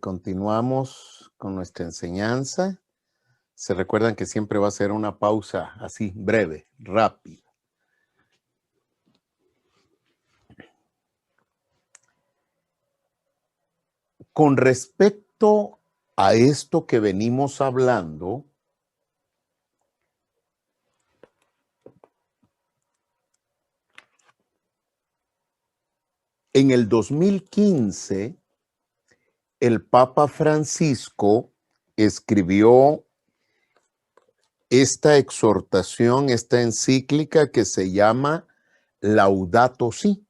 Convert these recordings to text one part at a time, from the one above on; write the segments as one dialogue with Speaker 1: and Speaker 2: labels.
Speaker 1: Continuamos con nuestra enseñanza. Se recuerdan que siempre va a ser una pausa así, breve, rápida. Con respecto a esto que venimos hablando, en el 2015, el Papa Francisco escribió esta exhortación, esta encíclica que se llama Laudato Si.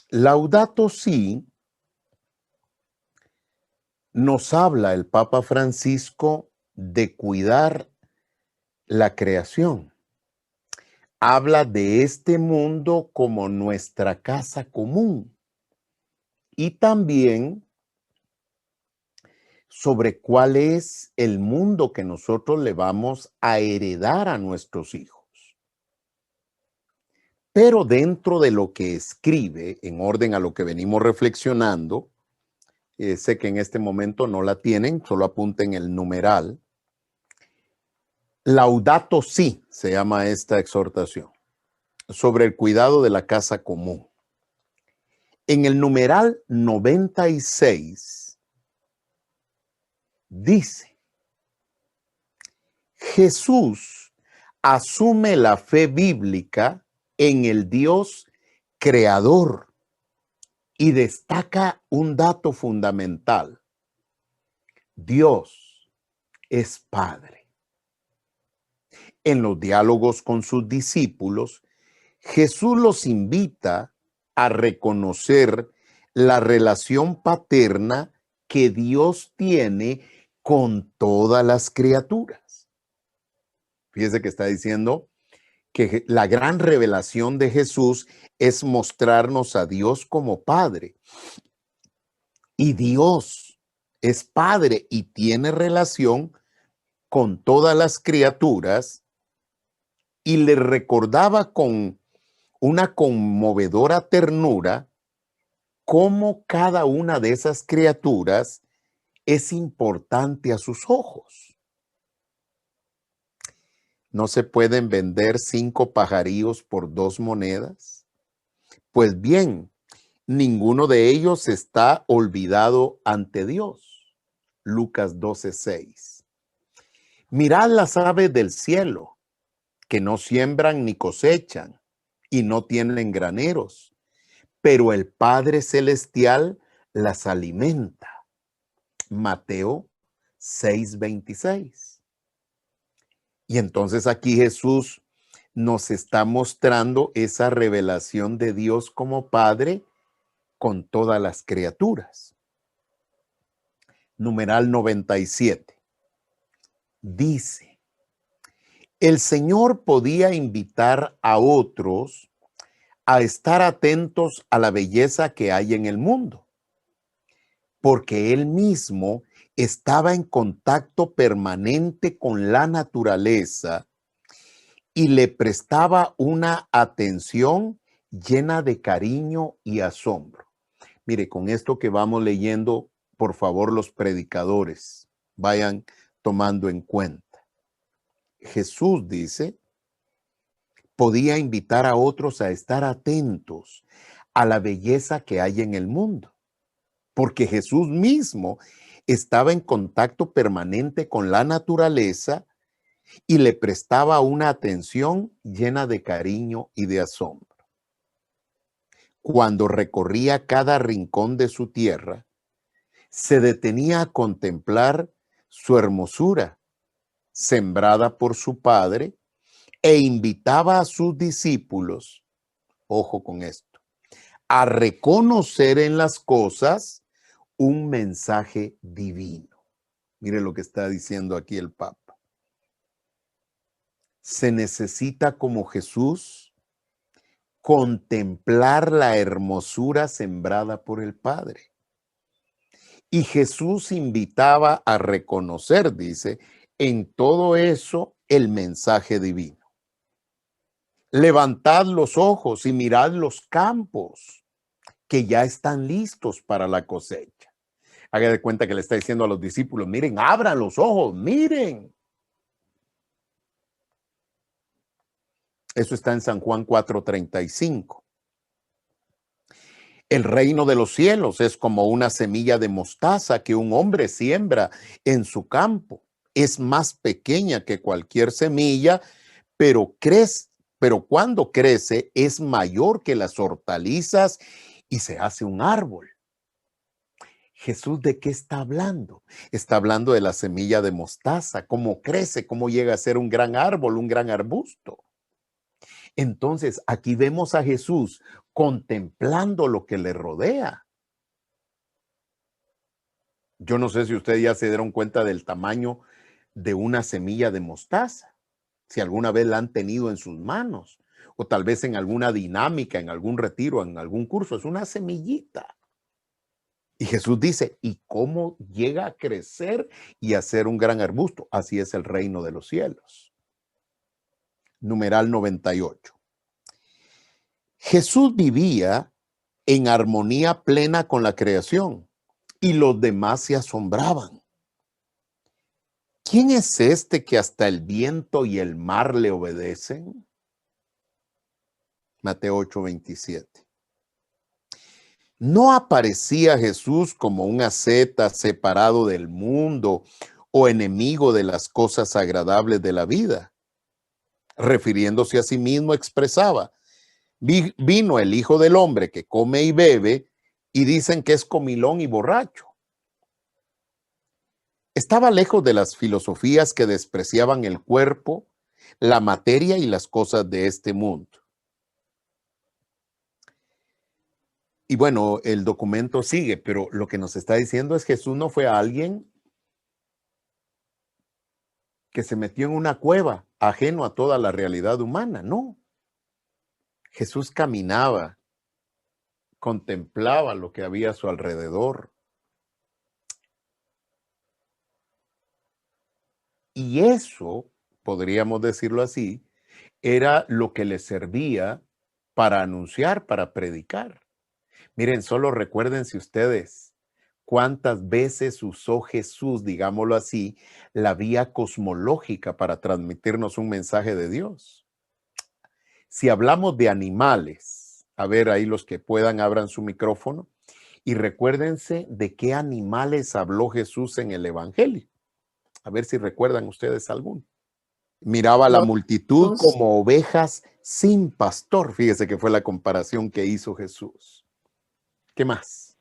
Speaker 1: Laudato Si nos habla el Papa Francisco de cuidar la creación. Habla de este mundo como nuestra casa común y también sobre cuál es el mundo que nosotros le vamos a heredar a nuestros hijos. Pero dentro de lo que escribe, en orden a lo que venimos reflexionando, sé que en este momento no la tienen, solo apunten el numeral. Laudato Si se llama esta exhortación, sobre el cuidado de la casa común. En el numeral 96 dice: Jesús asume la fe bíblica en el Dios creador y destaca un dato fundamental. Dios es Padre. En los diálogos con sus discípulos, Jesús los invita a reconocer la relación paterna que Dios tiene con todas las criaturas. Fíjese que está diciendo que la gran revelación de Jesús es mostrarnos a Dios como Padre. Y Dios es Padre y tiene relación con todas las criaturas, y le recordaba con una conmovedora ternura cómo cada una de esas criaturas es importante a sus ojos. ¿No se pueden vender 5 pajarillos por 2 monedas? Pues bien, ninguno de ellos está olvidado ante Dios. Lucas 12:6. Mirad las aves del cielo, que no siembran ni cosechan y no tienen graneros, pero el Padre Celestial las alimenta. Mateo 6:26. Y entonces aquí Jesús nos está mostrando esa revelación de Dios como Padre con todas las criaturas. Numeral 97. Dice: el Señor podía invitar a otros a estar atentos a la belleza que hay en el mundo, porque Él mismo estaba en contacto permanente con la naturaleza y le prestaba una atención llena de cariño y asombro. Mire, con esto que vamos leyendo, por favor, los predicadores vayan tomando en cuenta. Jesús dice, podía invitar a otros a estar atentos a la belleza que hay en el mundo, porque Jesús mismo estaba en contacto permanente con la naturaleza y le prestaba una atención llena de cariño y de asombro. Cuando recorría cada rincón de su tierra, se detenía a contemplar su hermosura, sembrada por su Padre, e invitaba a sus discípulos, ojo con esto, a reconocer en las cosas un mensaje divino. Mire lo que está diciendo aquí el Papa. Se necesita, como Jesús, contemplar la hermosura sembrada por el Padre. Y Jesús invitaba a reconocer, dice, en todo eso el mensaje divino. Levantad los ojos y mirad los campos, que ya están listos para la cosecha. Haga de cuenta que le está diciendo a los discípulos, miren, abran los ojos, miren. Eso está en San Juan 4:35. El reino de los cielos es como una semilla de mostaza que un hombre siembra en su campo. Es más pequeña que cualquier semilla, pero cuando crece es mayor que las hortalizas y se hace un árbol. Jesús, ¿de qué está hablando? Está hablando de la semilla de mostaza, cómo crece, cómo llega a ser un gran árbol, un gran arbusto. Entonces, aquí vemos a Jesús contemplando lo que le rodea. Yo no sé si ustedes ya se dieron cuenta del tamaño de una semilla de mostaza, si alguna vez la han tenido en sus manos, o tal vez en alguna dinámica, en algún retiro, en algún curso. Es una semillita. Y Jesús dice, ¿y cómo llega a crecer y a ser un gran arbusto? Así es el reino de los cielos. Numeral 98. Jesús vivía en armonía plena con la creación y los demás se asombraban. ¿Quién es este que hasta el viento y el mar le obedecen? Mateo 8:27. No aparecía Jesús como un asceta separado del mundo o enemigo de las cosas agradables de la vida. Refiriéndose a sí mismo, expresaba, vino el Hijo del Hombre que come y bebe y dicen que es comilón y borracho. Estaba lejos de las filosofías que despreciaban el cuerpo, la materia y las cosas de este mundo. Y bueno, el documento sigue, pero lo que nos está diciendo es que Jesús no fue alguien que se metió en una cueva ajeno a toda la realidad humana, no. Jesús caminaba, contemplaba lo que había a su alrededor. Y eso, podríamos decirlo así, era lo que le servía para anunciar, para predicar. Miren, solo recuérdense ustedes cuántas veces usó Jesús, digámoslo así, la vía cosmológica para transmitirnos un mensaje de Dios. Si hablamos de animales, a ver, ahí los que puedan abran su micrófono y recuérdense de qué animales habló Jesús en el Evangelio. A ver si recuerdan ustedes alguno. Miraba a la multitud como ovejas sin pastor. Fíjese que fue la comparación que hizo Jesús. ¿Qué más?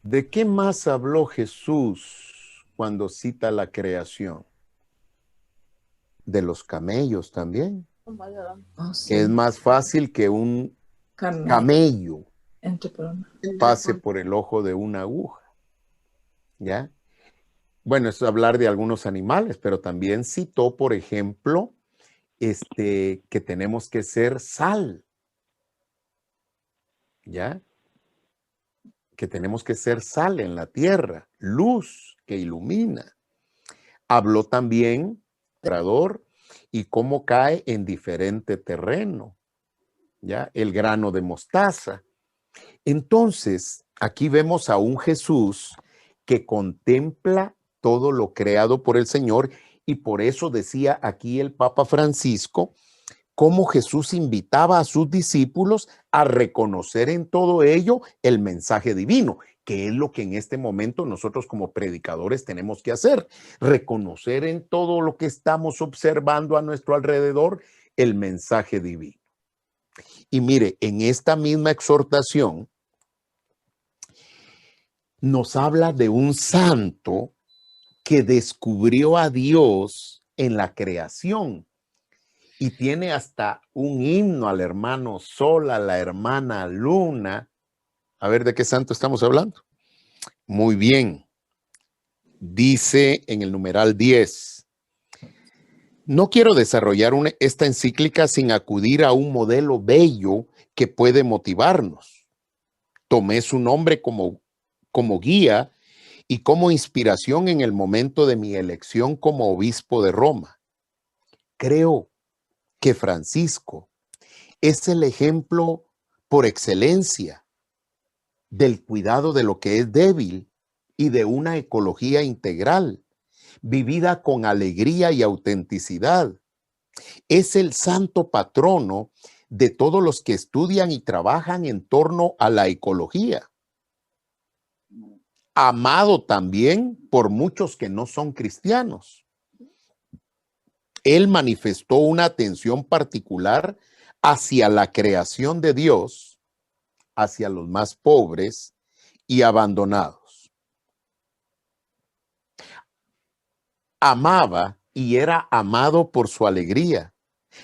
Speaker 1: ¿De qué más habló Jesús cuando cita la creación? De los camellos también. Sí. Es más fácil que un camello pase por el ojo de una aguja. ¿Ya? Bueno, eso es hablar de algunos animales, pero también citó, por ejemplo, que tenemos que ser sal. ¿Ya? Que tenemos que ser sal en la tierra, luz que ilumina. Habló también y cómo cae en diferente terreno, ¿ya? El grano de mostaza. Entonces, aquí vemos a un Jesús que contempla todo lo creado por el Señor, y por eso decía aquí el Papa Francisco cómo Jesús invitaba a sus discípulos a reconocer en todo ello el mensaje divino, que es lo que en este momento nosotros como predicadores tenemos que hacer, reconocer en todo lo que estamos observando a nuestro alrededor el mensaje divino. Y mire, en esta misma exhortación nos habla de un santo que descubrió a Dios en la creación. Y tiene hasta un himno al hermano Sol, a la hermana Luna. A ver, ¿de qué santo estamos hablando? Muy bien. Dice en el numeral 10. No quiero desarrollar esta encíclica sin acudir a un modelo bello que puede motivarnos. Tomé su nombre como guía y como inspiración en el momento de mi elección como obispo de Roma. Creo que Francisco es el ejemplo por excelencia del cuidado de lo que es débil y de una ecología integral, vivida con alegría y autenticidad. Es el santo patrono de todos los que estudian y trabajan en torno a la ecología. Amado también por muchos que no son cristianos. Él manifestó una atención particular hacia la creación de Dios, hacia los más pobres y abandonados. Amaba y era amado por su alegría,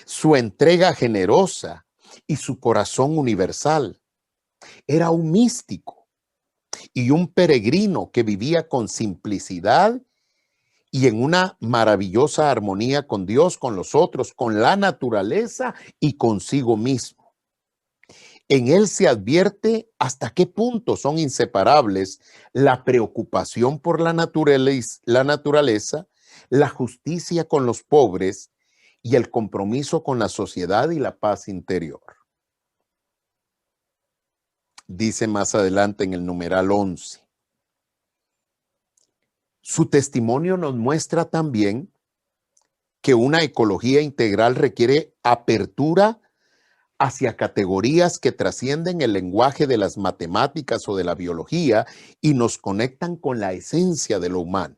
Speaker 1: su entrega generosa y su corazón universal. Era un místico y un peregrino que vivía con simplicidad y en una maravillosa armonía con Dios, con los otros, con la naturaleza y consigo mismo. En él se advierte hasta qué punto son inseparables la preocupación por la naturaleza, la justicia con los pobres y el compromiso con la sociedad y la paz interior. Dice más adelante en el numeral 11. Su testimonio nos muestra también que una ecología integral requiere apertura hacia categorías que trascienden el lenguaje de las matemáticas o de la biología y nos conectan con la esencia de lo humano.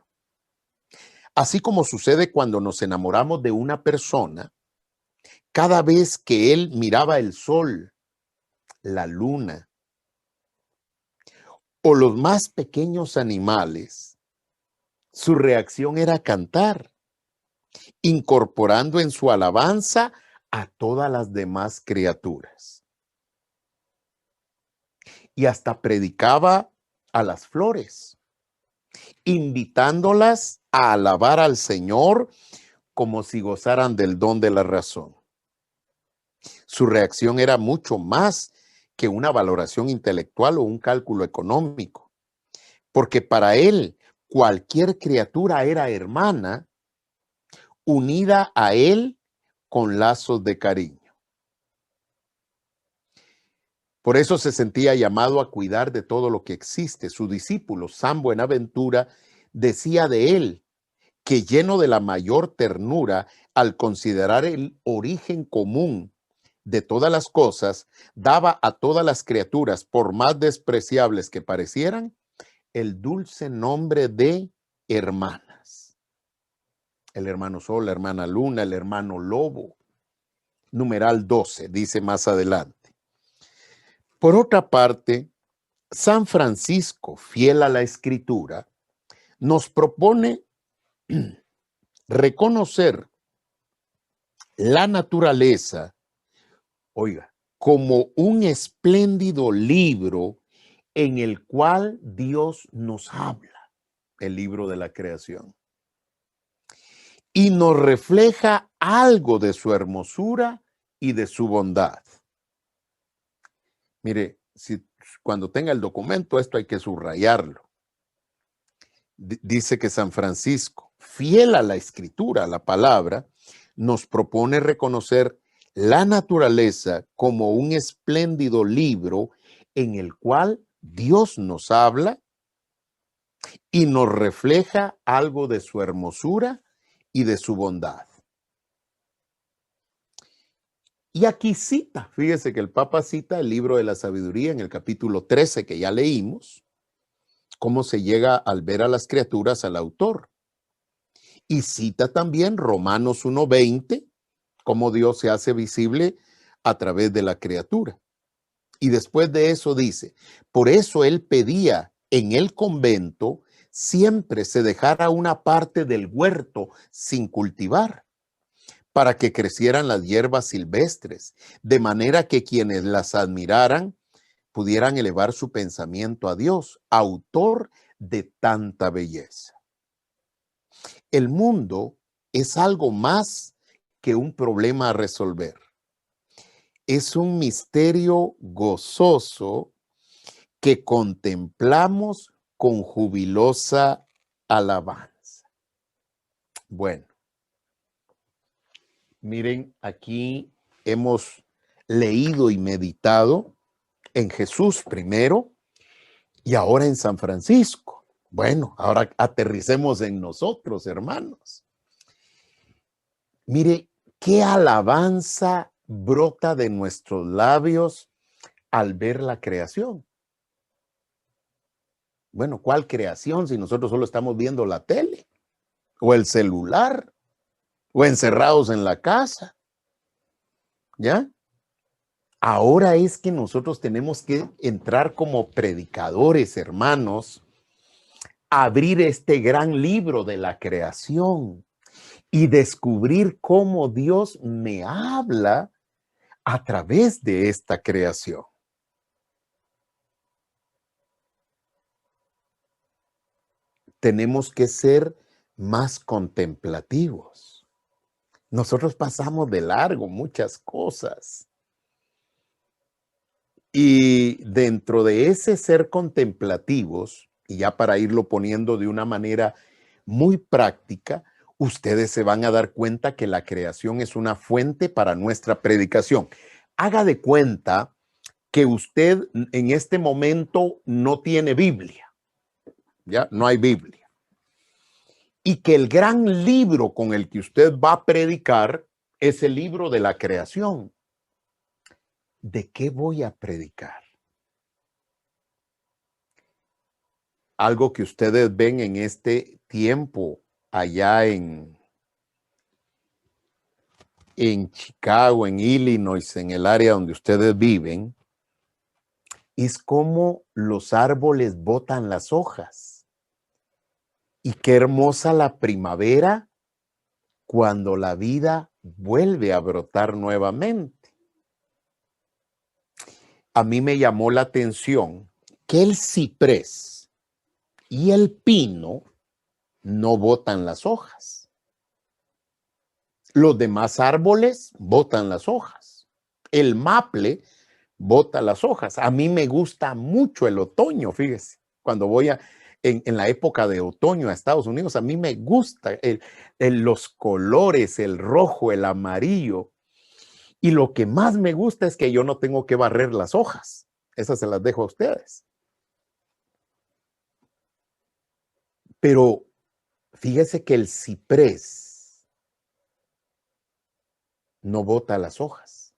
Speaker 1: Así como sucede cuando nos enamoramos de una persona, cada vez que él miraba el sol, la luna o los más pequeños animales, su reacción era cantar, incorporando en su alabanza a todas las demás criaturas. Y hasta predicaba a las flores, invitándolas a alabar al Señor como si gozaran del don de la razón. Su reacción era mucho más que una valoración intelectual o un cálculo económico, porque para él cualquier criatura era hermana, unida a él con lazos de cariño. Por eso se sentía llamado a cuidar de todo lo que existe. Su discípulo, San Buenaventura, decía de él que lleno de la mayor ternura al considerar el origen común de todas las cosas, daba a todas las criaturas, por más despreciables que parecieran, el dulce nombre de hermanas. El hermano Sol, la hermana Luna, el hermano Lobo. Numeral 12, dice más adelante. Por otra parte, San Francisco, fiel a la Escritura, nos propone reconocer la naturaleza, oiga, como un espléndido libro en el cual Dios nos habla, el libro de la creación, y nos refleja algo de su hermosura y de su bondad. Mire, cuando tenga el documento, esto hay que subrayarlo. Dice que San Francisco, fiel a la Escritura, a la palabra, nos propone reconocer la naturaleza como un espléndido libro en el cual Dios nos habla y nos refleja algo de su hermosura y de su bondad. Y aquí cita, fíjese que el Papa cita el libro de la sabiduría en el capítulo 13 que ya leímos, cómo se llega al ver a las criaturas al autor. Y cita también Romanos 1:20, cómo Dios se hace visible a través de la criatura. Y después de eso dice, por eso él pedía en el convento siempre se dejara una parte del huerto sin cultivar, para que crecieran las hierbas silvestres, de manera que quienes las admiraran pudieran elevar su pensamiento a Dios, autor de tanta belleza. El mundo es algo más que un problema a resolver. Es un misterio gozoso que contemplamos con jubilosa alabanza. Bueno, miren, aquí hemos leído y meditado en Jesús primero y ahora en San Francisco. Bueno, ahora aterricemos en nosotros, hermanos. Mire, qué alabanza brota de nuestros labios al ver la creación. Bueno, ¿cuál creación si nosotros solo estamos viendo la tele o el celular o encerrados en la casa? ¿Ya? Ahora es que nosotros tenemos que entrar como predicadores, hermanos, a abrir este gran libro de la creación y descubrir cómo Dios me habla a través de esta creación. Tenemos que ser más contemplativos. Nosotros pasamos de largo muchas cosas. Y dentro de ese ser contemplativos, y ya para irlo poniendo de una manera muy práctica, ustedes se van a dar cuenta que la creación es una fuente para nuestra predicación. Haga de cuenta que usted en este momento no tiene Biblia, ¿ya? No hay Biblia. Y que el gran libro con el que usted va a predicar es el libro de la creación. ¿De qué voy a predicar? Algo que ustedes ven en este tiempo allá en Chicago, en Illinois, en el área donde ustedes viven, es como los árboles botan las hojas. Y qué hermosa la primavera cuando la vida vuelve a brotar nuevamente. A mí me llamó la atención que el ciprés y el pino no botan las hojas. Los demás árboles botan las hojas. El maple bota las hojas. A mí me gusta mucho el otoño, fíjese. Cuando voy en la época de otoño a Estados Unidos, a mí me gusta los colores, el rojo, el amarillo. Y lo que más me gusta es que yo no tengo que barrer las hojas. Esas se las dejo a ustedes. Pero fíjese que el ciprés no bota las hojas.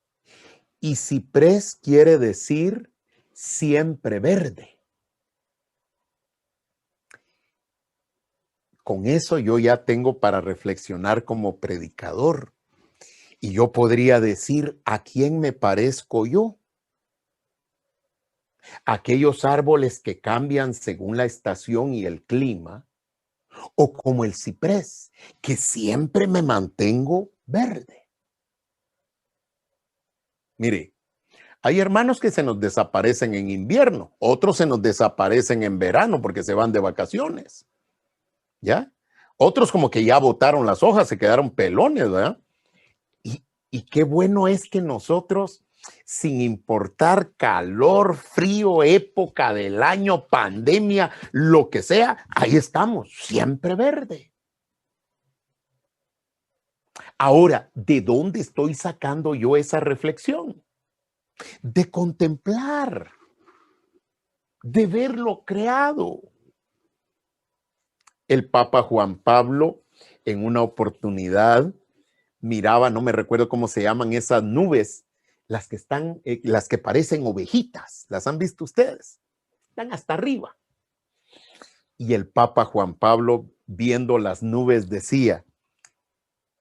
Speaker 1: Y ciprés quiere decir siempre verde. Con eso yo ya tengo para reflexionar como predicador. Y yo podría decir, ¿a quién me parezco yo? Aquellos árboles que cambian según la estación y el clima, o como el ciprés, que siempre me mantengo verde. Mire, hay hermanos que se nos desaparecen en invierno, otros se nos desaparecen en verano porque se van de vacaciones, ¿ya? Otros como que ya botaron las hojas, se quedaron pelones, ¿verdad? Y qué bueno es que nosotros, sin importar calor, frío, época del año, pandemia, lo que sea, ahí estamos, siempre verde. Ahora, ¿de dónde estoy sacando yo esa reflexión? De contemplar, de ver lo creado. El Papa Juan Pablo, en una oportunidad, miraba, no me recuerdo cómo se llaman esas nubes, las que están, las que parecen ovejitas. ¿Las han visto ustedes? Están hasta arriba. Y el Papa Juan Pablo, viendo las nubes, decía,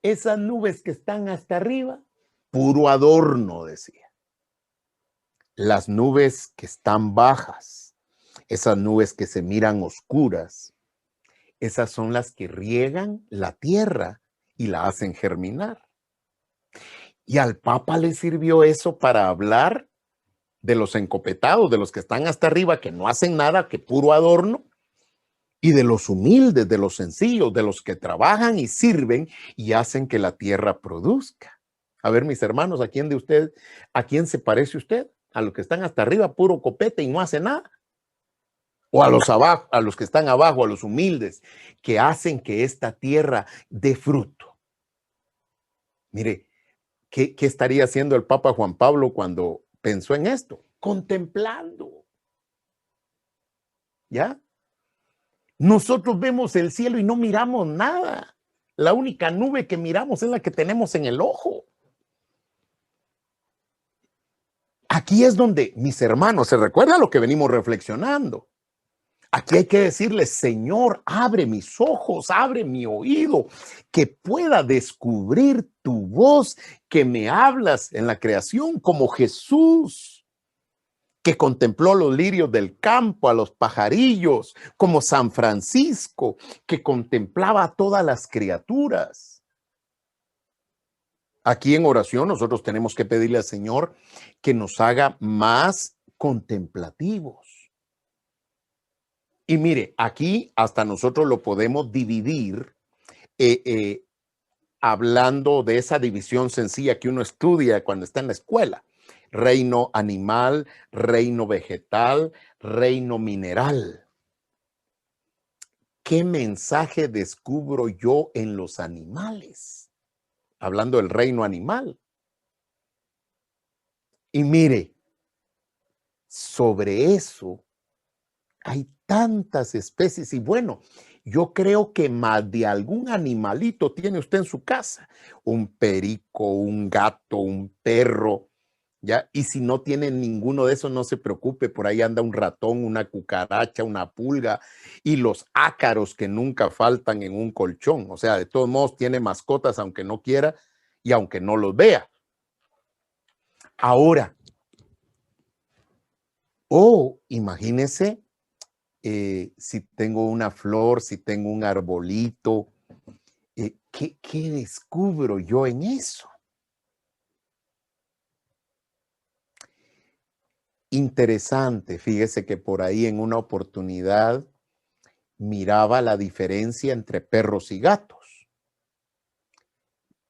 Speaker 1: esas nubes que están hasta arriba, puro adorno, decía. Las nubes que están bajas, esas nubes que se miran oscuras, esas son las que riegan la tierra y la hacen germinar. Y al Papa le sirvió eso para hablar de los encopetados, de los que están hasta arriba, que no hacen nada, que puro adorno, y de los humildes, de los sencillos, de los que trabajan y sirven y hacen que la tierra produzca. A ver, mis hermanos, ¿a quién se parece usted? ¿A los que están hasta arriba, puro copete y no hace nada? ¿O a los abajo, a los que están abajo, a los humildes, que hacen que esta tierra dé fruto? Mire, ¿Qué estaría haciendo el Papa Juan Pablo cuando pensó en esto? Contemplando, ¿ya? Nosotros vemos el cielo y no miramos nada. La única nube que miramos es la que tenemos en el ojo. Aquí es donde, mis hermanos, se recuerda lo que venimos reflexionando. Aquí hay que decirle, Señor, abre mis ojos, abre mi oído, que pueda descubrir tu voz, que me hablas en la creación como Jesús, que contempló los lirios del campo, a los pajarillos, como San Francisco, que contemplaba a todas las criaturas. Aquí en oración nosotros tenemos que pedirle al Señor que nos haga más contemplativos. Y mire, aquí hasta nosotros lo podemos dividir hablando de esa división sencilla que uno estudia cuando está en la escuela. Reino animal, reino vegetal, reino mineral. ¿Qué mensaje descubro yo en los animales? Hablando del reino animal. Y mire, sobre eso hay tantas especies y bueno, yo creo que más de algún animalito tiene usted en su casa. Un perico, un gato, un perro, ¿ya? Y si no tiene ninguno de esos, no se preocupe, por ahí anda un ratón, una cucaracha, una pulga y los ácaros que nunca faltan en un colchón. O sea, de todos modos tiene mascotas aunque no quiera y aunque no los vea. Ahora, imagínese si tengo una flor, si tengo un arbolito, ¿qué descubro yo en eso? Interesante, fíjese que por ahí en una oportunidad miraba la diferencia entre perros y gatos.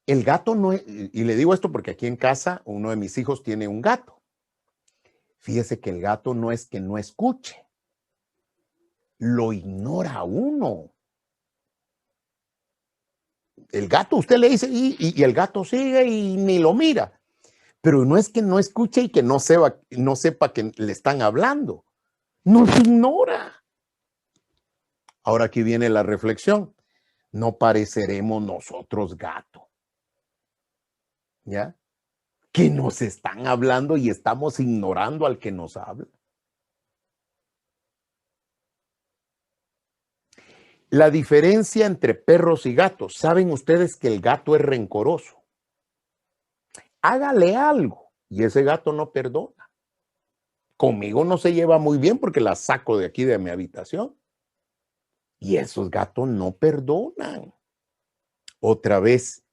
Speaker 1: El gato no, y le digo esto porque aquí en casa uno de mis hijos tiene un gato. Fíjese que el gato no es que no escuche, lo ignora a uno. El gato, usted le dice, y el gato sigue y ni lo mira. Pero no es que no escuche y que no sepa que le están hablando. Nos ignora. Ahora aquí viene la reflexión. No pareceremos nosotros gato. ¿Ya? Que nos están hablando y estamos ignorando al que nos habla. La diferencia entre perros y gatos. Saben ustedes que el gato es rencoroso. Hágale algo y ese gato no perdona. Conmigo no se lleva muy bien porque la saco de aquí de mi habitación. Y esos gatos no perdonan. Otra vez,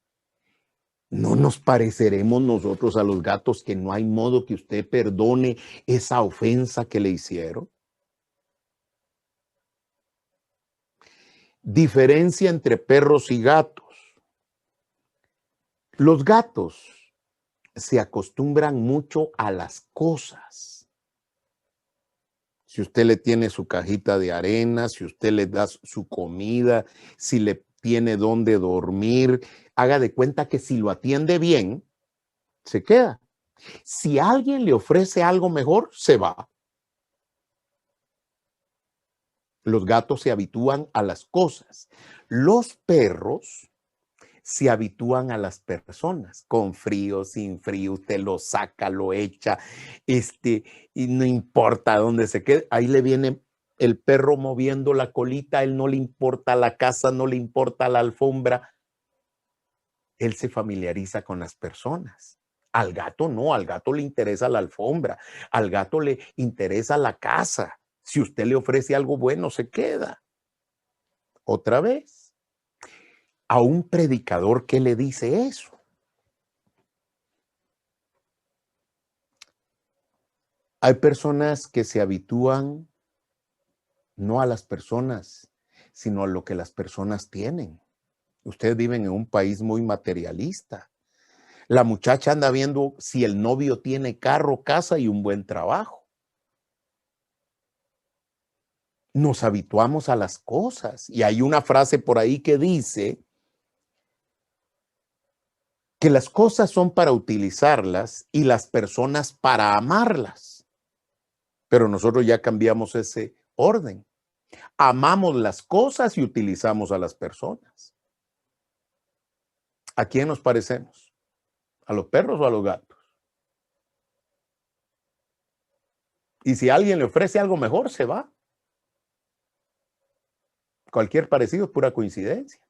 Speaker 1: ¿no nos pareceremos nosotros a los gatos que no hay modo que usted perdone esa ofensa que le hicieron? Diferencia entre perros y gatos. Los gatos se acostumbran mucho a las cosas. Si usted le tiene su cajita de arena, si usted le da su comida, si le tiene dónde dormir, haga de cuenta que si lo atiende bien, se queda. Si alguien le ofrece algo mejor, se va. Los gatos se habitúan a las cosas. Los perros se habitúan a las personas, con frío, sin frío, usted lo saca, lo echa, y no importa dónde se quede, ahí le viene el perro moviendo la colita, a él no le importa la casa, no le importa la alfombra, él se familiariza con las personas. Al gato no, al gato le interesa la alfombra, al gato le interesa la casa. Si usted le ofrece algo bueno, se queda. Otra vez, a un predicador, ¿qué le dice eso? Hay personas que se habitúan no a las personas, sino a lo que las personas tienen. Ustedes viven en un país muy materialista. La muchacha anda viendo si el novio tiene carro, casa y un buen trabajo. Nos habituamos a las cosas. Y hay una frase por ahí que dice que las cosas son para utilizarlas y las personas para amarlas. Pero nosotros ya cambiamos ese orden. Amamos las cosas y utilizamos a las personas. ¿A quién nos parecemos? ¿A los perros o a los gatos? Y si alguien le ofrece algo mejor, se va. Cualquier parecido es pura coincidencia.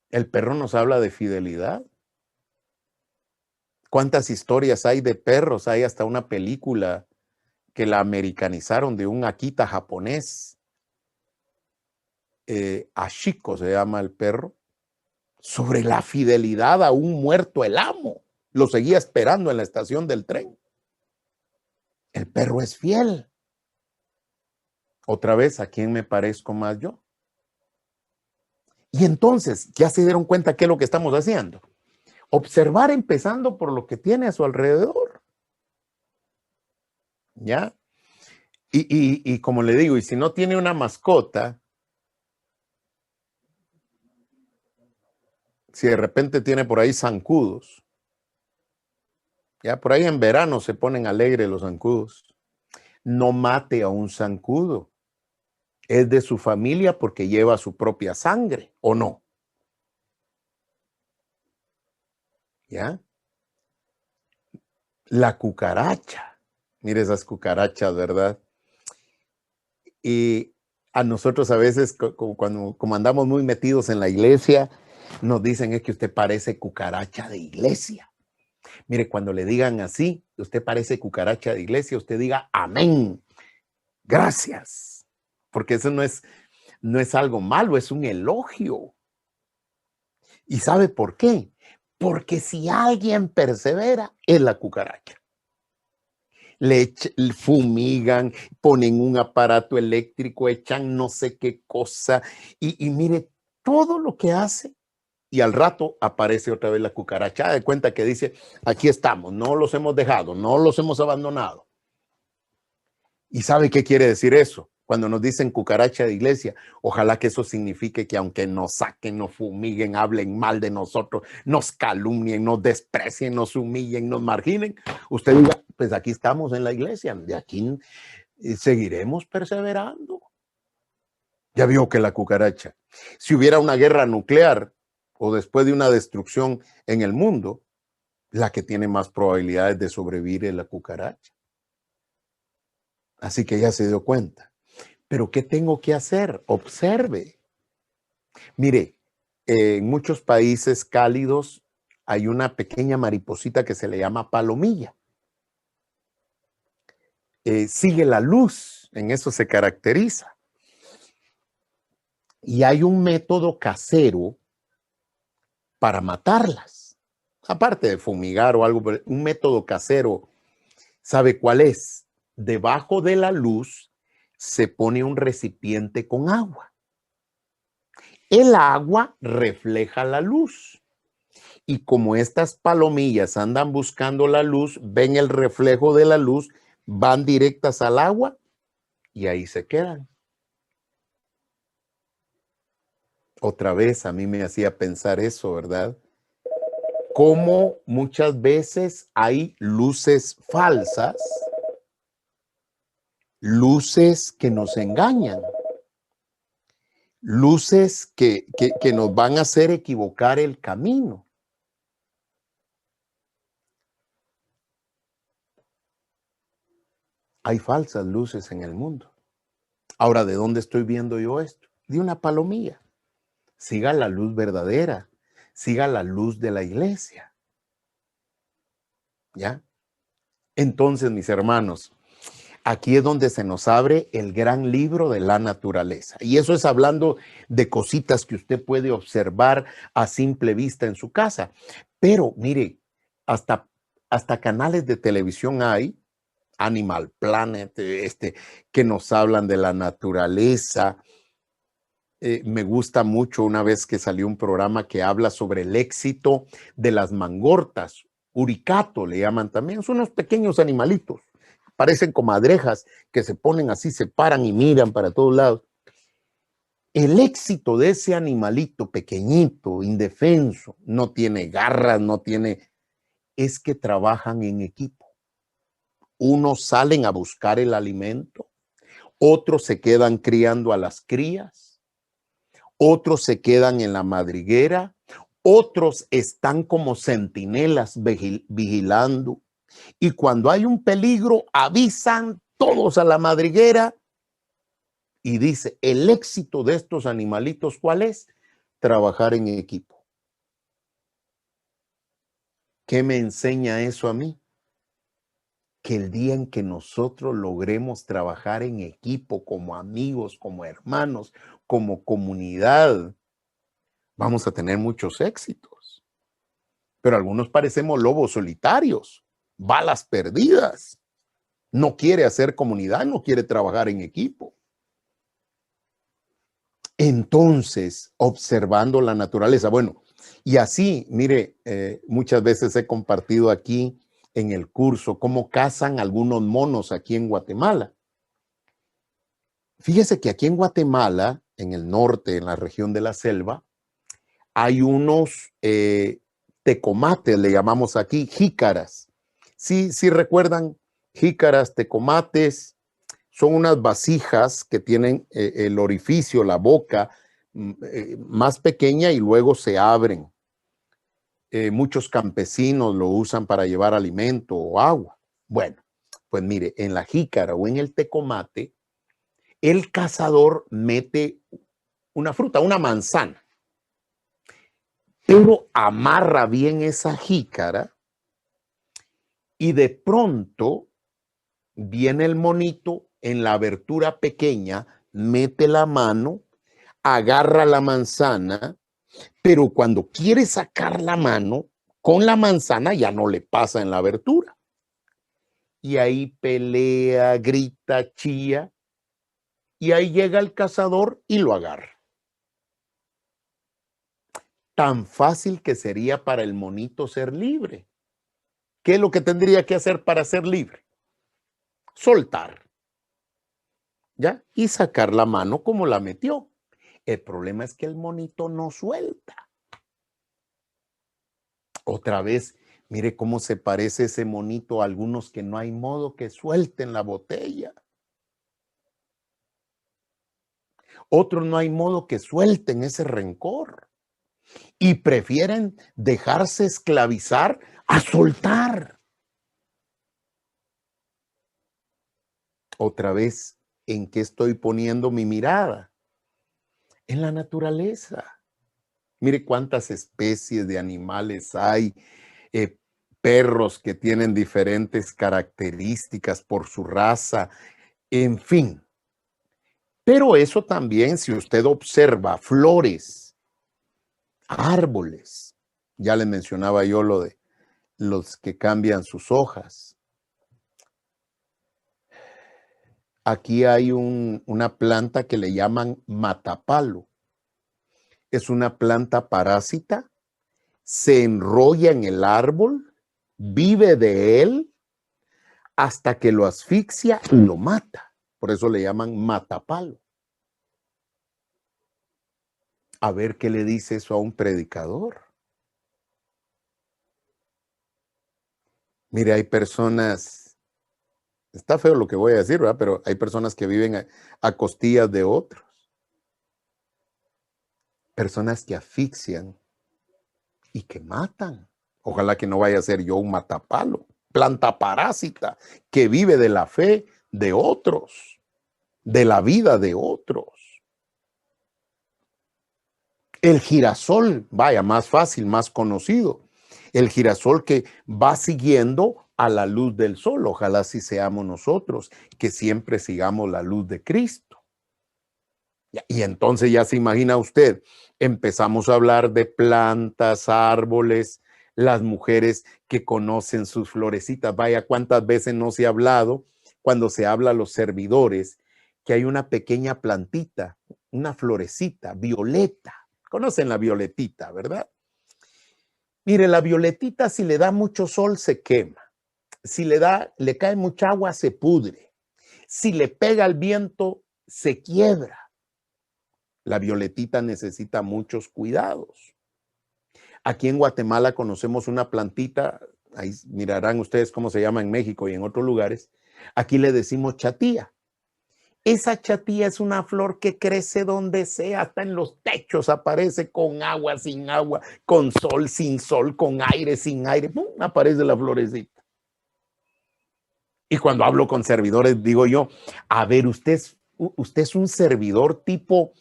Speaker 1: El perro nos habla de fidelidad. ¿Cuántas historias hay de perros? Hay hasta una película que la americanizaron de un Akita japonés. Ashiko se llama el perro. Sobre la fidelidad a un muerto el amo. Lo seguía esperando en la estación del tren. El perro es fiel. Otra vez, ¿a quién me parezco más yo? Y entonces, ya se dieron cuenta qué es lo que estamos haciendo. Observar empezando por lo que tiene a su alrededor. ¿Ya? Y como le digo, y si no tiene una mascota, si de repente tiene por ahí zancudos, ya por ahí en verano se ponen alegres los zancudos. No mate a un zancudo. Es de su familia porque lleva su propia sangre, ¿o no? ¿Ya? La cucaracha. Mire esas cucarachas, ¿verdad? Y a nosotros a veces, como andamos muy metidos en la iglesia, nos dicen es que usted parece cucaracha de iglesia. Mire, cuando le digan así, usted parece cucaracha de iglesia, usted diga amén. Gracias. Porque eso no es algo malo, es un elogio. ¿Y sabe por qué? Porque si alguien persevera, es la cucaracha. Le fumigan, ponen un aparato eléctrico, echan no sé qué cosa y mire todo lo que hace y al rato aparece otra vez la cucaracha. De cuenta que dice, aquí estamos, no los hemos dejado, no los hemos abandonado. ¿Y sabe qué quiere decir eso? Cuando nos dicen cucaracha de iglesia, ojalá que eso signifique que aunque nos saquen, nos fumiguen, hablen mal de nosotros, nos calumnien, nos desprecien, nos humillen, nos marginen, usted diga, pues aquí estamos en la iglesia, de aquí seguiremos perseverando. Ya vio que la cucaracha, si hubiera una guerra nuclear o después de una destrucción en el mundo, la que tiene más probabilidades de sobrevivir es la cucaracha. Así que ya se dio cuenta. Pero ¿qué tengo que hacer? Observe. Mire, en muchos países cálidos hay una pequeña mariposita que se le llama palomilla. Sigue la luz, en eso se caracteriza. Y hay un método casero para matarlas. Aparte de fumigar o algo, un método casero, ¿sabe cuál es? Debajo de la luz se pone un recipiente con agua. El agua refleja la luz. Y como estas palomillas andan buscando la luz, ven el reflejo de la luz, van directas al agua y ahí se quedan. Otra vez a mí me hacía pensar eso, ¿verdad? Cómo muchas veces hay luces falsas, luces que nos engañan, luces que nos van a hacer equivocar el camino. Hay falsas luces en el mundo. Ahora, ¿de dónde estoy viendo yo esto? De una palomilla. Siga la luz verdadera, siga la luz de la iglesia. ¿Ya? Entonces, mis hermanos, aquí es donde se nos abre el gran libro de la naturaleza. Y eso es hablando de cositas que usted puede observar a simple vista en su casa. Pero mire, hasta canales de televisión hay, Animal Planet, que nos hablan de la naturaleza. Me gusta mucho una vez que salió un programa que habla sobre el éxito de las mangortas. Uricato le llaman también. Son unos pequeños animalitos. Parecen comadrejas que se ponen así, se paran y miran para todos lados. El éxito de ese animalito pequeñito, indefenso, no tiene garras, no tiene, es que trabajan en equipo. Unos salen a buscar el alimento, otros se quedan criando a las crías, otros se quedan en la madriguera, otros están como centinelas vigilando. Y cuando hay un peligro, avisan todos a la madriguera. Y dice, el éxito de estos animalitos, ¿cuál es? Trabajar en equipo. ¿Qué me enseña eso a mí? Que el día en que nosotros logremos trabajar en equipo, como amigos, como hermanos, como comunidad, vamos a tener muchos éxitos. Pero algunos parecemos lobos solitarios, balas perdidas. No quiere hacer comunidad, no quiere trabajar en equipo. Entonces, observando la naturaleza, bueno, y así, mire, muchas veces he compartido aquí en el curso cómo cazan algunos monos aquí en Guatemala. Fíjese que aquí en Guatemala, en el norte, en la región de la selva, hay unos tecomates, le llamamos aquí, jícaras. Sí recuerdan, jícaras, tecomates, son unas vasijas que tienen el orificio, la boca más pequeña y luego se abren. Muchos campesinos lo usan para llevar alimento o agua. Bueno, pues mire, en la jícara o en el tecomate, el cazador mete una fruta, una manzana, pero amarra bien esa jícara y de pronto viene el monito en la abertura pequeña, mete la mano, agarra la manzana, pero cuando quiere sacar la mano con la manzana ya no le pasa en la abertura. Y ahí pelea, grita, chilla, y ahí llega el cazador y lo agarra. Tan fácil que sería para el monito ser libre. ¿Qué es lo que tendría que hacer para ser libre? Soltar, ¿ya? Y sacar la mano como la metió. El problema es que el monito no suelta. Otra vez, mire cómo se parece ese monito a algunos que no hay modo que suelten la botella. Otros no hay modo que suelten ese rencor. Y prefieren dejarse esclavizar a soltar. Otra vez, ¿en qué estoy poniendo mi mirada? En la naturaleza. Mire cuántas especies de animales hay, eh, perros que tienen diferentes características por su raza, en fin. Pero eso también, si usted observa flores, árboles, ya le mencionaba yo lo de los que cambian sus hojas. Aquí hay una planta que le llaman matapalo. Es una planta parásita, se enrolla en el árbol, vive de él hasta que lo asfixia y lo mata. Por eso le llaman matapalo. A ver qué le dice eso a un predicador. Mire, hay personas, está feo lo que voy a decir, ¿verdad? Pero hay personas que viven a costillas de otros. Personas que asfixian y que matan. Ojalá que no vaya a ser yo un matapalo, planta parásita que vive de la fe de otros, de la vida de otros. El girasol, vaya, más fácil, más conocido. El girasol que va siguiendo a la luz del sol. Ojalá si seamos nosotros, que siempre sigamos la luz de Cristo. Y entonces ya se imagina usted, empezamos a hablar de plantas, árboles, las mujeres que conocen sus florecitas. Vaya, cuántas veces no se ha hablado cuando se habla a los servidores que hay una pequeña plantita, una florecita, violeta. Conocen la violetita, ¿verdad? Mire, la violetita si le da mucho sol se quema. Si le cae mucha agua se pudre. Si le pega el viento se quiebra. La violetita necesita muchos cuidados. Aquí en Guatemala conocemos una plantita, ahí mirarán ustedes cómo se llama en México y en otros lugares. Aquí le decimos chatía. Esa chatía es una flor que crece donde sea, hasta en los techos aparece, con agua, sin agua, con sol, sin sol, con aire, sin aire. ¡Pum! Aparece la florecita. Y cuando hablo con servidores, digo yo, a ver, usted es un servidor tipo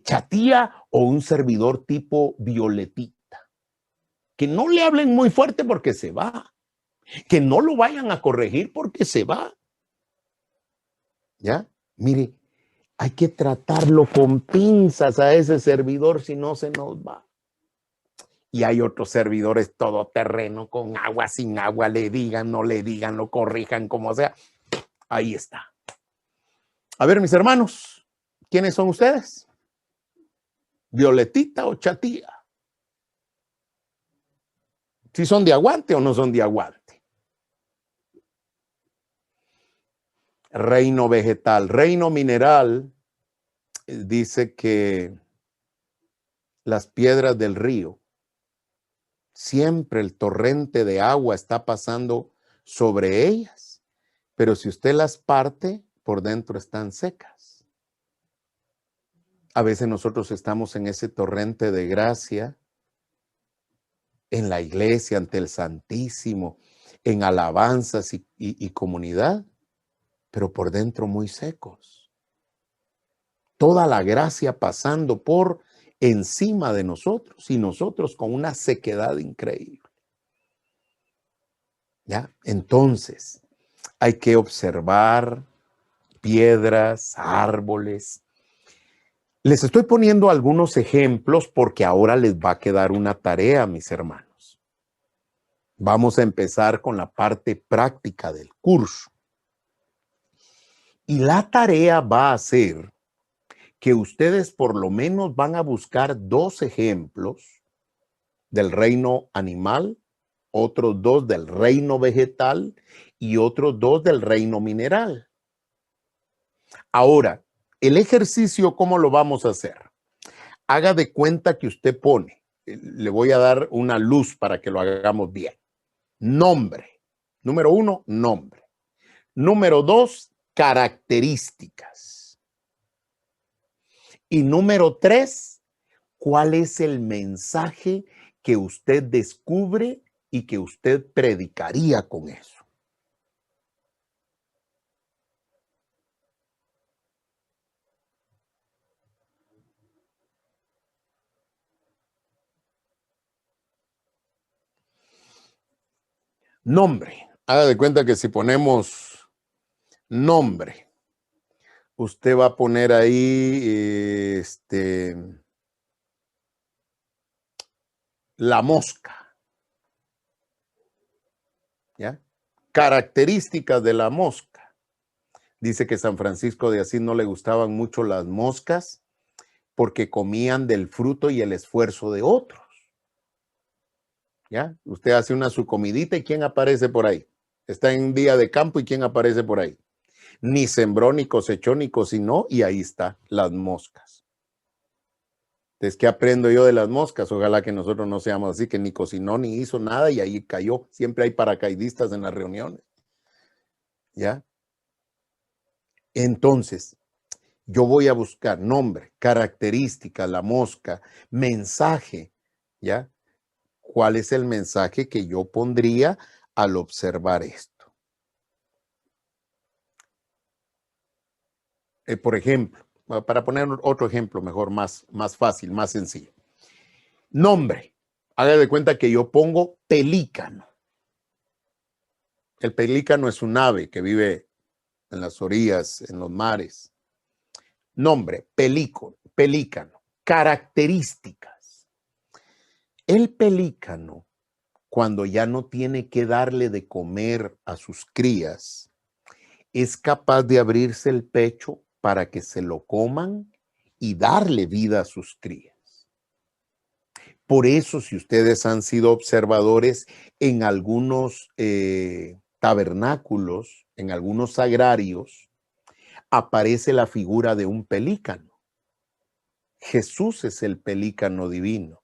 Speaker 1: chatía o un servidor tipo violetita. Que no le hablen muy fuerte porque se va. Que no lo vayan a corregir porque se va. ¿Ya? Mire, hay que tratarlo con pinzas a ese servidor, si no se nos va. Y hay otros servidores todoterreno, con agua, sin agua, le digan, no le digan, lo corrijan, como sea. Ahí está. A ver, mis hermanos, ¿quiénes son ustedes? ¿Violetita o chatía? ¿Si son de aguante o no son de aguante? Reino vegetal. Reino mineral dice que las piedras del río, siempre el torrente de agua está pasando sobre ellas, pero si usted las parte, por dentro están secas. A veces nosotros estamos en ese torrente de gracia, en la iglesia, ante el Santísimo, en alabanzas y comunidad, pero por dentro muy secos. Toda la gracia pasando por encima de nosotros y nosotros con una sequedad increíble. ¿Ya? Entonces, hay que observar piedras, árboles. Les estoy poniendo algunos ejemplos porque ahora les va a quedar una tarea, mis hermanos. Vamos a empezar con la parte práctica del curso. Y la tarea va a ser que ustedes por lo menos van a buscar 2 ejemplos del reino animal, otros 2 del reino vegetal y otros 2 del reino mineral. Ahora, el ejercicio, ¿cómo lo vamos a hacer? Haga de cuenta que usted pone, le voy a dar una luz para que lo hagamos bien. Nombre. Número 1, nombre. Número 2, características. Y número 3, ¿cuál es el mensaje que usted descubre y que usted predicaría con eso? Nombre. Haga de cuenta que si ponemos nombre, usted va a poner ahí la mosca. ¿Ya? Características de la mosca. Dice que San Francisco de Asís no le gustaban mucho las moscas porque comían del fruto y el esfuerzo de otros. ¿Ya? Usted hace su comidita y ¿quién aparece por ahí? Está en un día de campo y ¿quién aparece por ahí? Ni sembró, ni cosechó, ni cocinó y ahí está, las moscas. Entonces, ¿qué aprendo yo de las moscas? Ojalá que nosotros no seamos así, que ni cocinó, ni hizo nada y ahí cayó. Siempre hay paracaidistas en las reuniones. ¿Ya? Entonces, yo voy a buscar nombre, característica, la mosca, mensaje, ¿ya? ¿Cuál es el mensaje que yo pondría al observar esto? Por ejemplo, para poner otro ejemplo mejor, más fácil, más sencillo. Nombre. Haga de cuenta que yo pongo pelícano. El pelícano es un ave que vive en las orillas, en los mares. Nombre, pelícano. Características. El pelícano, cuando ya no tiene que darle de comer a sus crías, es capaz de abrirse el pecho para que se lo coman y darle vida a sus crías. Por eso, si ustedes han sido observadores en algunos tabernáculos, en algunos sagrarios, aparece la figura de un pelícano. Jesús es el pelícano divino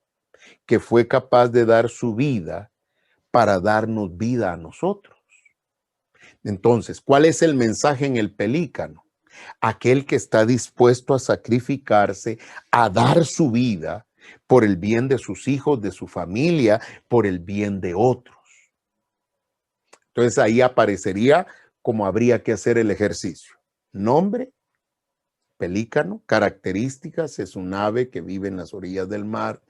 Speaker 1: que fue capaz de dar su vida para darnos vida a nosotros. Entonces, ¿cuál es el mensaje en el pelícano? Aquel que está dispuesto a sacrificarse, a dar su vida por el bien de sus hijos, de su familia, por el bien de otros. Entonces ahí aparecería cómo habría que hacer el ejercicio. Nombre, pelícano, características, es un ave que vive en las orillas del mar,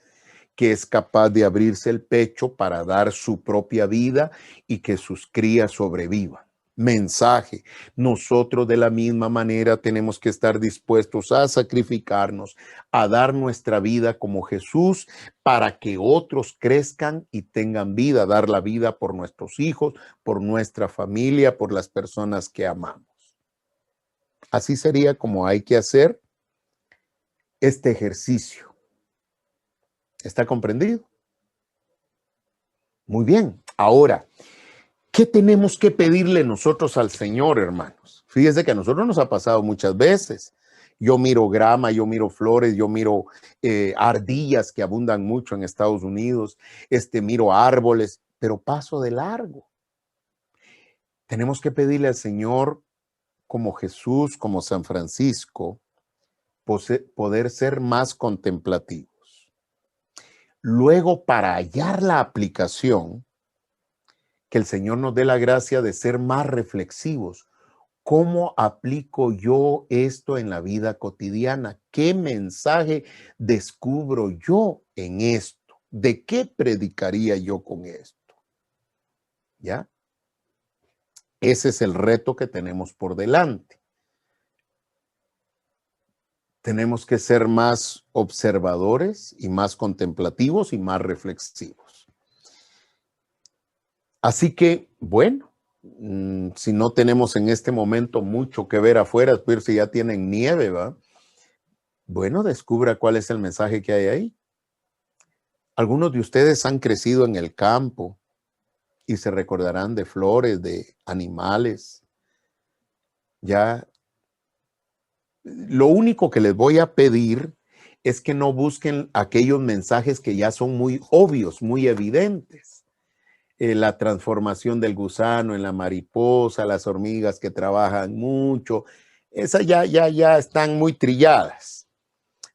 Speaker 1: que es capaz de abrirse el pecho para dar su propia vida y que sus crías sobrevivan. Mensaje, nosotros de la misma manera tenemos que estar dispuestos a sacrificarnos, a dar nuestra vida como Jesús para que otros crezcan y tengan vida, dar la vida por nuestros hijos, por nuestra familia, por las personas que amamos. Así sería como hay que hacer este ejercicio. ¿Está comprendido? Muy bien. Ahora, ¿qué tenemos que pedirle nosotros al Señor, hermanos? Fíjense que a nosotros nos ha pasado muchas veces. Yo miro grama, yo miro flores, yo miro ardillas que abundan mucho en Estados Unidos, miro árboles, pero paso de largo. Tenemos que pedirle al Señor, como Jesús, como San Francisco, poder ser más contemplativos. Luego, para hallar la aplicación, que el Señor nos dé la gracia de ser más reflexivos. ¿Cómo aplico yo esto en la vida cotidiana? ¿Qué mensaje descubro yo en esto? ¿De qué predicaría yo con esto? ¿Ya? Ese es el reto que tenemos por delante. Tenemos que ser más observadores y más contemplativos y más reflexivos. Así que, bueno, si no tenemos en este momento mucho que ver afuera, pero si ya tienen nieve, ¿va? Bueno, descubra cuál es el mensaje que hay ahí. Algunos de ustedes han crecido en el campo y se recordarán de flores, de animales. Ya, lo único que les voy a pedir es que no busquen aquellos mensajes que ya son muy obvios, muy evidentes. La transformación del gusano en la mariposa, las hormigas que trabajan mucho, esas ya están muy trilladas.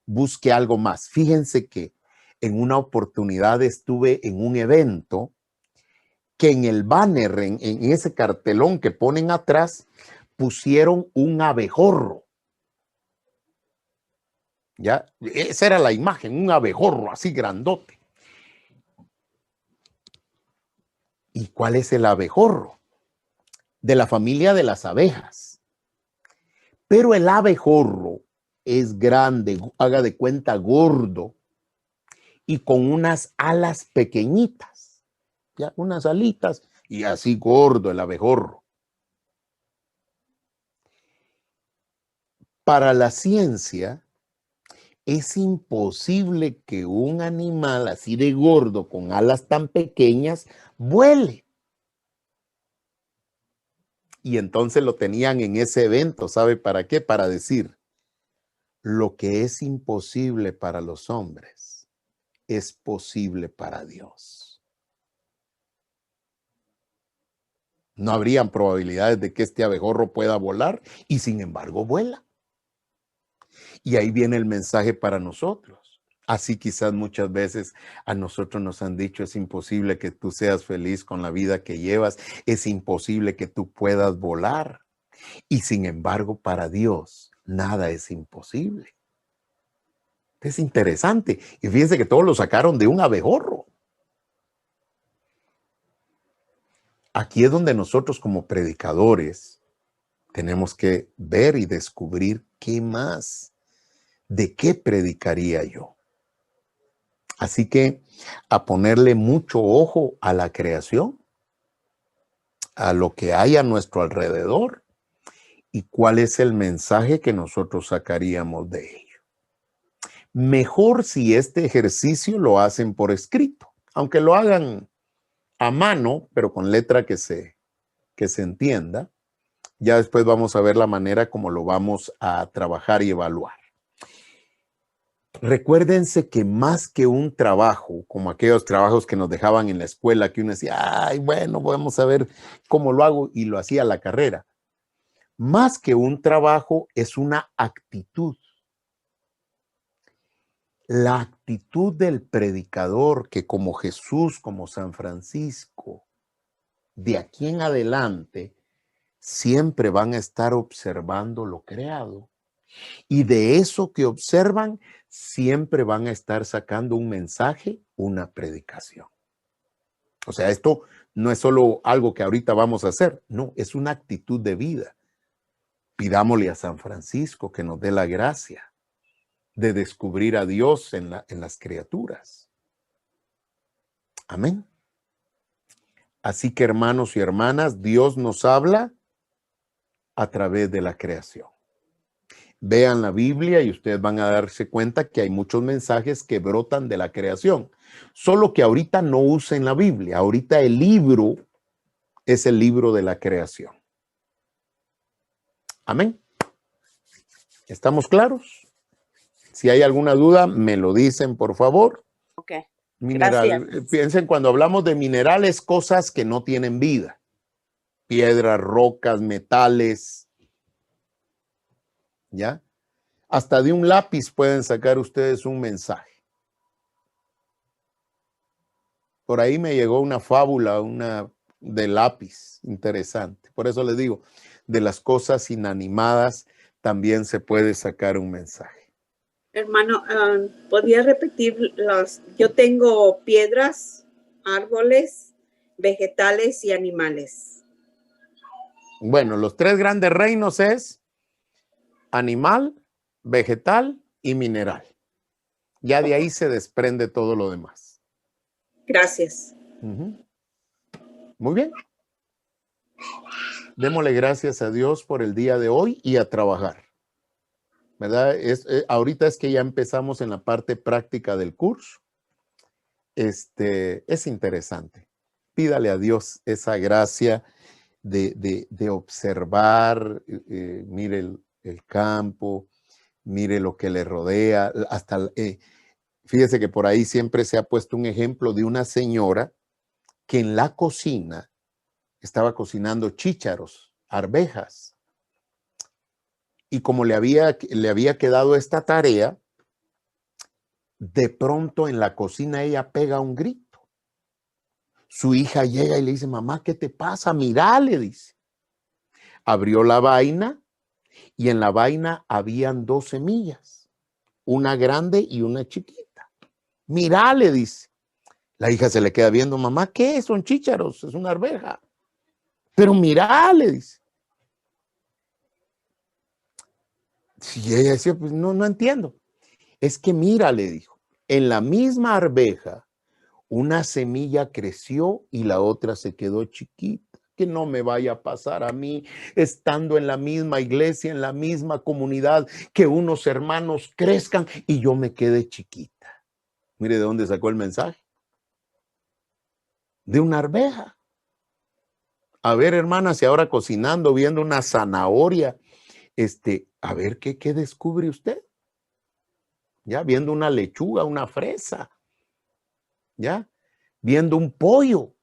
Speaker 1: Busque algo más. Fíjense que en una oportunidad estuve en un evento que en el banner, en ese cartelón que ponen atrás, pusieron un abejorro. Ya, esa era la imagen, un abejorro así grandote. ¿Y cuál es el abejorro? De la familia de las abejas. Pero el abejorro es grande, haga de cuenta gordo y con unas alas pequeñitas, ya unas alitas y así gordo el abejorro. Para la ciencia es imposible que un animal así de gordo con alas tan pequeñas vuele. Y entonces lo tenían en ese evento, ¿sabe para qué? Para decir, lo que es imposible para los hombres es posible para Dios. No habrían probabilidades de que este abejorro pueda volar y sin embargo vuela. Y ahí viene el mensaje para nosotros. Así quizás muchas veces a nosotros nos han dicho, es imposible que tú seas feliz con la vida que llevas, es imposible que tú puedas volar. Y sin embargo, para Dios, nada es imposible. Es interesante. Y fíjense que todos lo sacaron de un abejorro. Aquí es donde nosotros como predicadores tenemos que ver y descubrir qué más, de qué predicaría yo. Así que a ponerle mucho ojo a la creación, a lo que hay a nuestro alrededor y cuál es el mensaje que nosotros sacaríamos de ello. Mejor si este ejercicio lo hacen por escrito, aunque lo hagan a mano, pero con letra que se entienda. Ya después vamos a ver la manera como lo vamos a trabajar y evaluar. recuérdense que más que un trabajo, como aquellos trabajos que nos dejaban en la escuela, que uno decía, ay, bueno, vamos a ver cómo lo hago, y lo hacía a la carrera. Más que un trabajo es una actitud. La actitud del predicador que como Jesús, como San Francisco, de aquí en adelante, siempre van a estar observando lo creado. Y de eso que observan, siempre van a estar sacando un mensaje, una predicación. O sea, esto no es solo algo que ahorita vamos a hacer, no, es una actitud de vida. Pidámosle a San Francisco que nos dé la gracia de descubrir a Dios en las criaturas. Amén. Así que, hermanos y hermanas, Dios nos habla a través de la creación. Vean la Biblia y ustedes van a darse cuenta que hay muchos mensajes que brotan de la creación. Solo que ahorita no usen la Biblia. Ahorita el libro es el libro de la creación. Amén. ¿Estamos claros? Si hay alguna duda, me lo dicen, por favor.
Speaker 2: Ok.
Speaker 1: Mineral. Piensen, cuando hablamos de minerales, cosas que no tienen vida. Piedras, rocas, metales. ¿Ya? Hasta de un lápiz pueden sacar ustedes un mensaje. Por ahí me llegó una fábula, una de lápiz, interesante. Por eso les digo, de las cosas inanimadas también se puede sacar un mensaje.
Speaker 2: Hermano, ¿podría repetir los? Yo tengo piedras, árboles, vegetales y animales.
Speaker 1: Bueno, los tres grandes reinos es animal, vegetal y mineral. Ya de ahí se desprende todo lo demás.
Speaker 2: Gracias.
Speaker 1: Muy bien. Démosle gracias a Dios por el día de hoy y a trabajar. ¿Verdad? Ahorita es que ya empezamos en la parte práctica del curso. Es interesante. Pídale a Dios esa gracia de observar, mire el campo, mire lo que le rodea. Hasta, fíjese que por ahí siempre se ha puesto un ejemplo de una señora que en la cocina estaba cocinando chícharos, arvejas. Y como le había quedado esta tarea, de pronto en la cocina ella pega un grito. Su hija llega y le dice, mamá, ¿qué te pasa? Mirá, le dice. Abrió la vaina y en la vaina habían dos semillas, una grande y una chiquita. Mirá, le dice. La hija se le queda viendo, mamá, ¿qué? Son chícharos, es una arveja. Pero mirá, le dice. Y ella decía, pues no entiendo. Es que mira, le dijo, en la misma arveja, una semilla creció y la otra se quedó chiquita. Que no me vaya a pasar a mí, estando en la misma iglesia, en la misma comunidad, que unos hermanos crezcan y yo me quede chiquita. Mire de dónde sacó el mensaje. De una arveja. A ver, hermanas, y ahora cocinando, viendo una zanahoria, a ver qué descubre usted. Ya, viendo una lechuga, una fresa. Ya, viendo un pollo.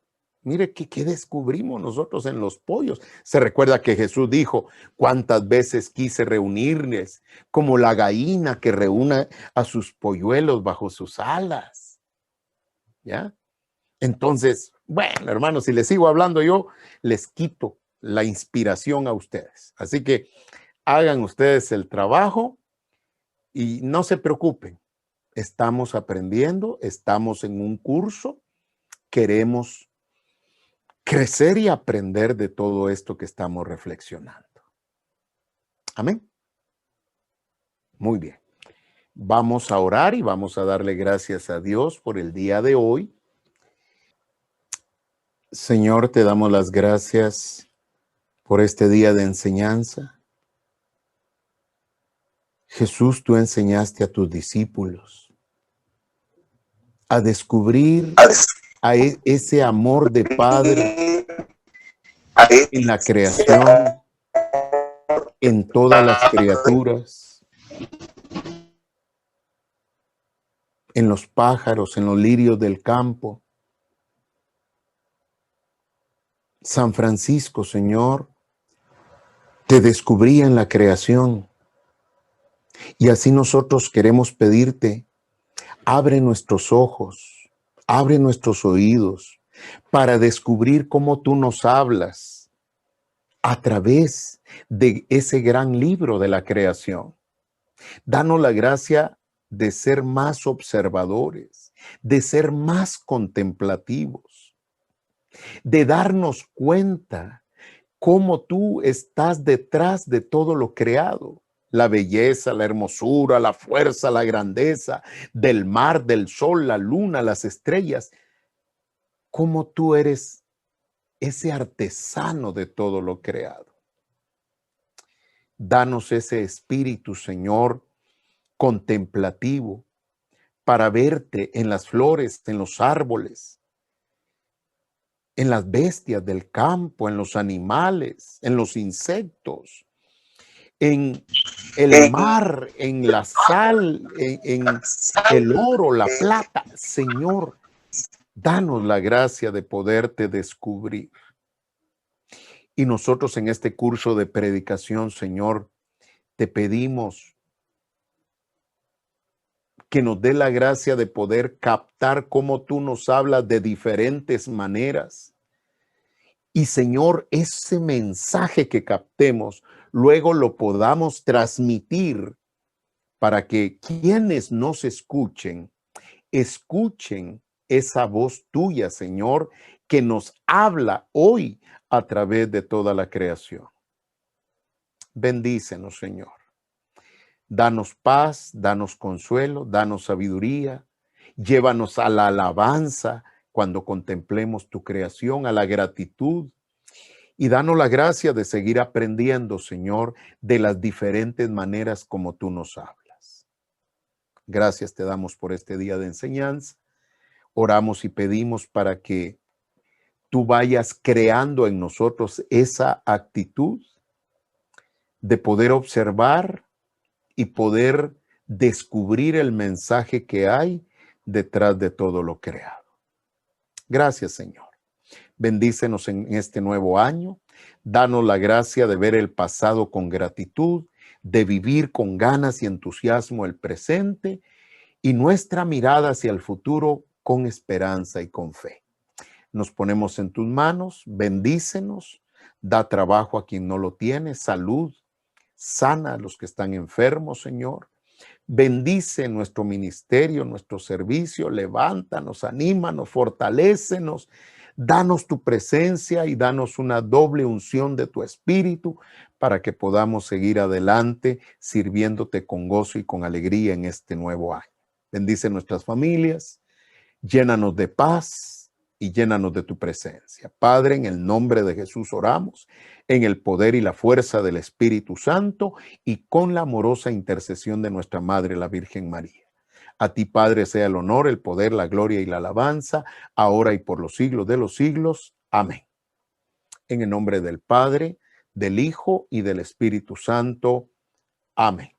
Speaker 1: Mire qué descubrimos nosotros en los pollos. Se recuerda que Jesús dijo, cuántas veces quise reunirles como la gallina que reúne a sus polluelos bajo sus alas. ¿Ya? Entonces, bueno, hermanos, si les sigo hablando yo, les quito la inspiración a ustedes. Así que hagan ustedes el trabajo y no se preocupen. Estamos aprendiendo, estamos en un curso, queremos crecer y aprender de todo esto que estamos reflexionando. Amén. Muy bien. Vamos a orar y vamos a darle gracias a Dios por el día de hoy. Señor, te damos las gracias por este día de enseñanza. Jesús, tú enseñaste a tus discípulos a descubrir a ese amor de Padre en la creación, en todas las criaturas. en los pájaros, en los lirios del campo. San Francisco, Señor, te descubría en la creación. Y así nosotros queremos pedirte, abre nuestros ojos, abre nuestros oídos para descubrir cómo tú nos hablas a través de ese gran libro de la creación. Danos la gracia de ser más observadores, de ser más contemplativos, de darnos cuenta cómo tú estás detrás de todo lo creado. La belleza, la hermosura, la fuerza, la grandeza del mar, del sol, la luna, las estrellas. Cómo tú eres ese artesano de todo lo creado. Danos ese espíritu, Señor, contemplativo, para verte en las flores, en los árboles, en las bestias del campo, en los animales, en los insectos, en el mar, en la sal, en el oro, la plata. Señor, danos la gracia de poderte descubrir. Y nosotros en este curso de predicación, Señor, te pedimos que nos dé la gracia de poder captar cómo tú nos hablas de diferentes maneras. Y Señor, ese mensaje que captemos, luego lo podamos transmitir para que quienes nos escuchen, escuchen esa voz tuya, Señor, que nos habla hoy a través de toda la creación. Bendícenos, Señor. Danos paz, danos consuelo, danos sabiduría. Llévanos a la alabanza cuando contemplemos tu creación, a la gratitud. Y danos la gracia de seguir aprendiendo, Señor, de las diferentes maneras como tú nos hablas. Gracias te damos por este día de enseñanza. Oramos y pedimos para que tú vayas creando en nosotros esa actitud de poder observar y poder descubrir el mensaje que hay detrás de todo lo creado. Gracias, Señor. Bendícenos en este nuevo año. Danos la gracia de ver el pasado con gratitud, de vivir con ganas y entusiasmo el presente y nuestra mirada hacia el futuro con esperanza y con fe. Nos ponemos en tus manos, bendícenos, da trabajo a quien no lo tiene, salud, sana a los que están enfermos, Señor. Bendice nuestro ministerio, nuestro servicio, levántanos, anímanos, fortalécenos, danos tu presencia y danos una doble unción de tu espíritu para que podamos seguir adelante sirviéndote con gozo y con alegría en este nuevo año. Bendice nuestras familias, llénanos de paz y llénanos de tu presencia. Padre, en el nombre de Jesús oramos, en el poder y la fuerza del Espíritu Santo y con la amorosa intercesión de nuestra Madre, la Virgen María. A ti, Padre, sea el honor, el poder, la gloria y la alabanza, ahora y por los siglos de los siglos. Amén. En el nombre del Padre, del Hijo y del Espíritu Santo. Amén.